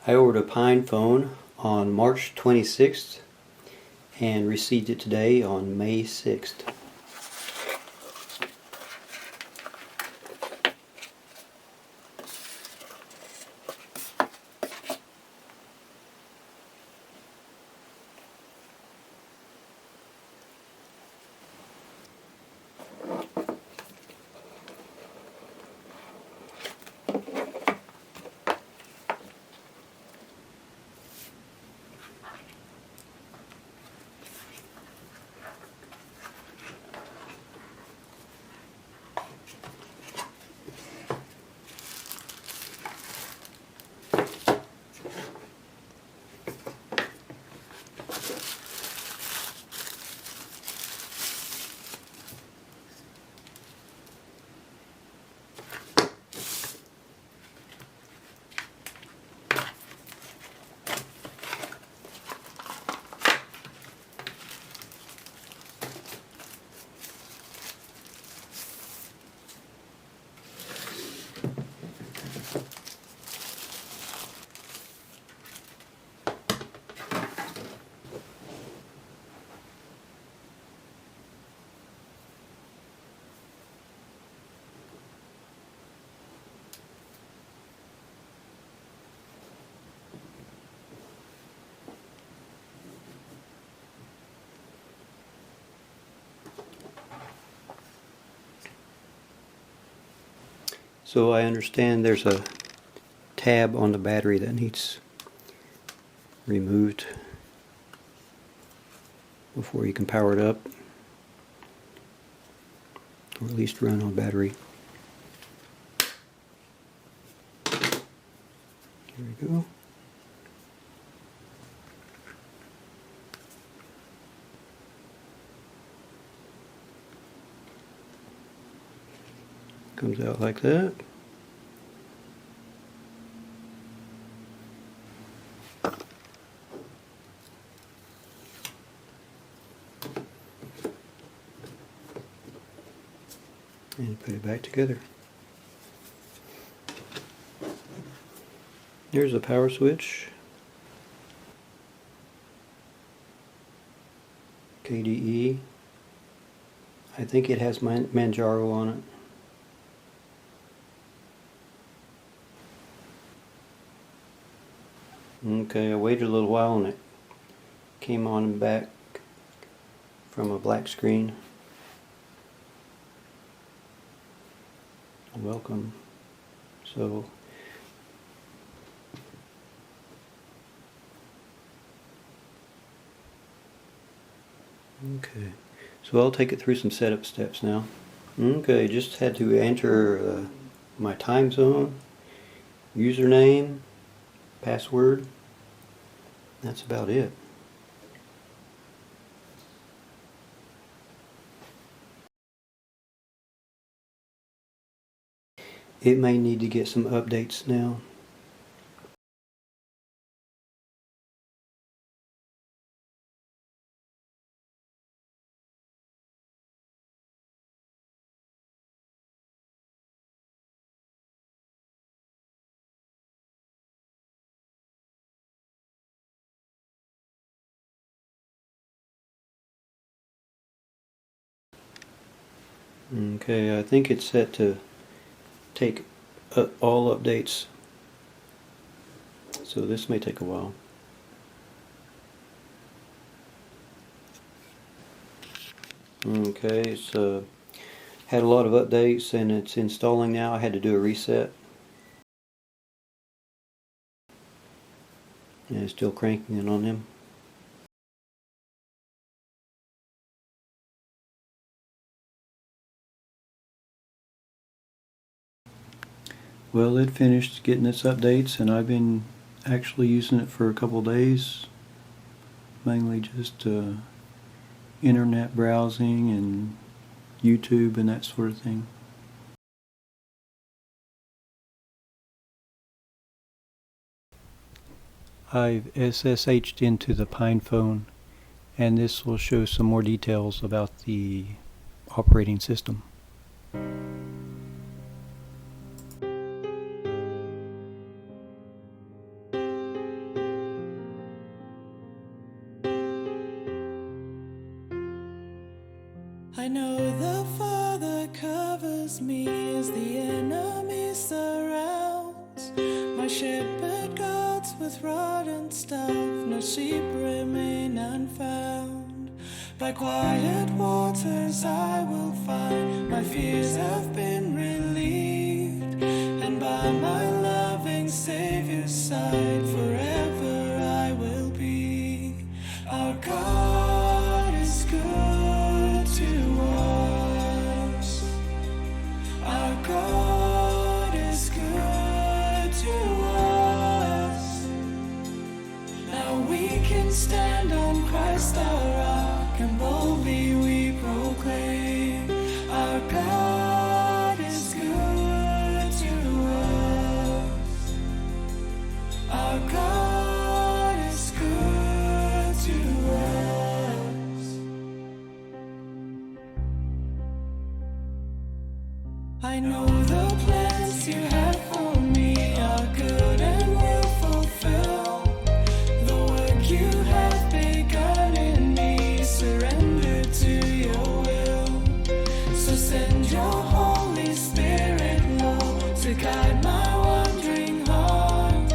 I ordered a Pinephone on March 26th and received it today on May 6th. So I understand there's a tab on the battery that needs removed before you can power it up, or at least run on battery. Here we go. Comes out like that. And put it back together. There's a power switch. KDE. I think it has Manjaro on it. Okay, I waited a little while and it came on and back from a black screen. Welcome. So okay, so I'll take it through some setup steps now. Okay, just had to enter my time zone, username, password. That's about it. It may need to get some updates now. Okay, I think it's set to take all updates, so this may take a while. Okay, so had a lot of updates and it's installing now. I had to do a reset. And it's still cranking it on them. Well, it finished getting its updates and I've been actually using it for a couple days. Mainly just internet browsing and YouTube and that sort of thing. I've SSH'd into the Pinephone, and this will show some more details about the operating system. I know the Father covers me as the enemy surrounds. My shepherd guards with rod and staff, no sheep remain unfound. By quiet waters I will find my fears have been relieved, and by my loving Savior's side forever I will be. Our God is good to us. Our God is good to us. Now we can stand on Christ our rock, and boldly we proclaim, our God is good to us. Our God is good to us. I know the plans you have for me are good and will fulfill the work you have begun in me. Surrender to your will. So send your Holy Spirit, Lord, to guide my wandering heart.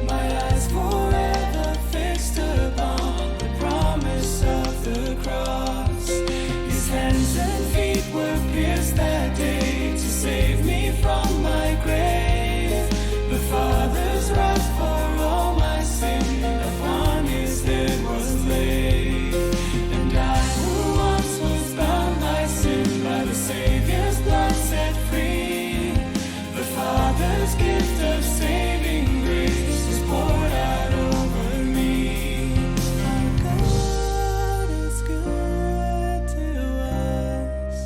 My eyes forever fixed upon the promise of the cross. His hands and feet were pierced that day to save me from my grave. The Father's wrath for all my sin upon his head was laid. And I who once was bound by sin, by the Savior's blood set free. The Father's gift of saving grace is poured out over me. Our God is good to us.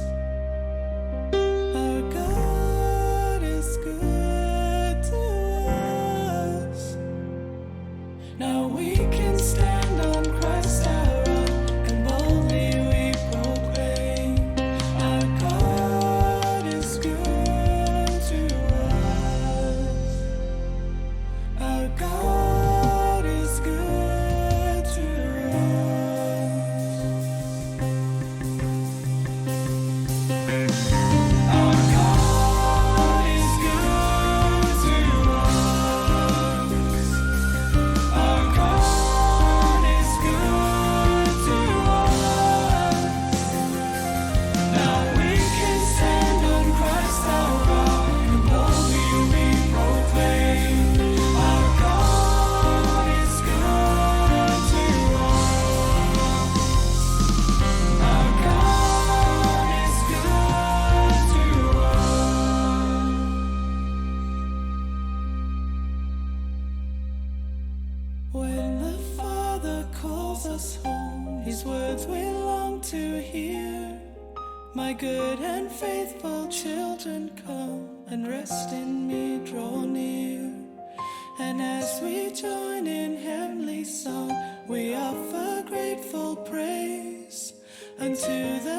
Our God is good to us. Now we can stand on Christ our rock, and boldly we proclaim, our God is good to us. Our God is good to us. Our God is good to us. Our God is good to us. Now we can stand on Christ our rock, and boldly we proclaim, our God is good to us. Our God is good to us. When the Father calls us home, his words we long to hear. My good and faithful children, come and rest in me, draw near. And as we join in heavenly song, we offer grateful praise unto the